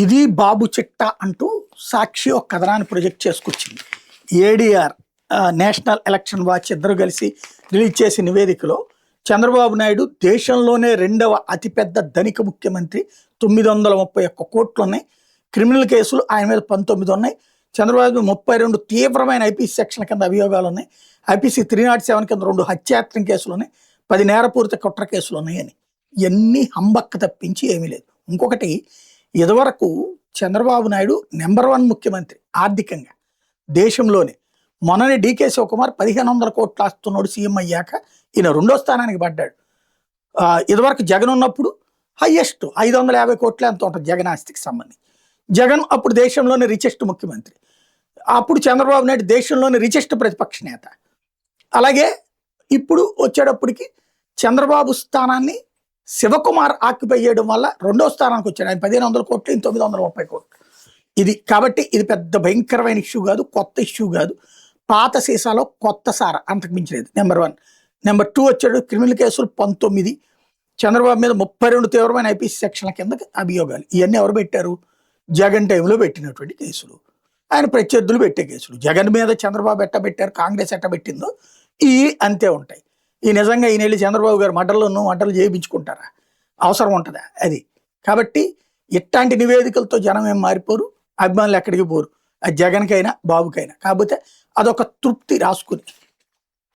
ఇది బాబు చిట్టా అంటూ సాక్షి ఒక కథనాన్ని ప్రొజెక్ట్ చేసుకొచ్చింది. ఏడీఆర్ నేషనల్ ఎలక్షన్ వాచ్ ఇద్దరు కలిసి రిలీజ్ చేసిన నివేదికలో చంద్రబాబు నాయుడు దేశంలోనే రెండవ అతిపెద్ద ధనిక ముఖ్యమంత్రి, 931 కోట్లు ఉన్నాయి. క్రిమినల్ కేసులు ఆయన మీద 19 ఉన్నాయి. చంద్రబాబు 32 తీవ్రమైన ఐపీసీ సెక్షన్ల కింద అభియోగాలు ఉన్నాయి. ఐపీసీ 307 కింద 2 హత్యాయత్నం కేసులు ఉన్నాయి. 10 నేరపూరిత కుట్ర కేసులు ఉన్నాయని. ఇవన్నీ హంబక్క తప్పించి ఏమీ లేదు. ఇంకొకటి, ఇదివరకు చంద్రబాబు నాయుడు నెంబర్ 1 ముఖ్యమంత్రి ఆర్థికంగా దేశంలోనే. మొన్ననే డీకే శివకుమార్ 1500 కోట్లు ఆస్తున్నాడు సీఎం అయ్యాక, ఈయన 2వ స్థానానికి పడ్డాడు. ఇదివరకు జగన్ ఉన్నప్పుడు హయ్యెస్ట్ 550 కోట్లే అంత ఉంటుంది జగన్ ఆస్తికి సంబంధించి. జగన్ అప్పుడు దేశంలోని రిచెస్ట్ ముఖ్యమంత్రి, అప్పుడు చంద్రబాబు నాయుడు దేశంలోని రిచెస్ట్ ప్రతిపక్ష నేత. అలాగే ఇప్పుడు వచ్చేటప్పటికి చంద్రబాబు స్థానాన్ని శివకుమార్ ఆక్యుపై చేయడం వల్ల 2వ స్థానానికి వచ్చాడు. ఆయన 1500 కోట్లు, 930 కోట్లు. ఇది కాబట్టి ఇది పెద్ద భయంకరమైన ఇష్యూ కాదు, కొత్త ఇష్యూ కాదు. పాత సీసాలో కొత్త సార, అంతకు మించలేదు. నెంబర్ 1. నెంబర్ 2 వచ్చాడు క్రిమినల్ కేసులు 19, చంద్రబాబు మీద 32 తీవ్రమైన ఐపీసీ సెక్షన్ల కింద అభియోగాలు. ఇవన్నీ ఎవరు పెట్టారు? జగన్ టైంలో పెట్టినటువంటి కేసులు, ఆయన ప్రత్యర్థులు పెట్టే కేసులు. జగన్ మీద చంద్రబాబు ఎట్ట పెట్టారు, కాంగ్రెస్ ఎట్ట పెట్టిందో ఈ అంతే ఉంటాయి. ఈ నిజంగా ఈయన వెళ్ళి చంద్రబాబు గారు మంటలు చేయించుకుంటారా? అవసరం ఉంటుందా? అది కాబట్టి ఇట్లాంటి నివేదికలతో జనం ఏం మారిపోరు, అభిమానులు ఎక్కడికి పోరు. అది జగన్కైనా బాబుకైనా. కాకపోతే అదొక తృప్తి రాసుకుని.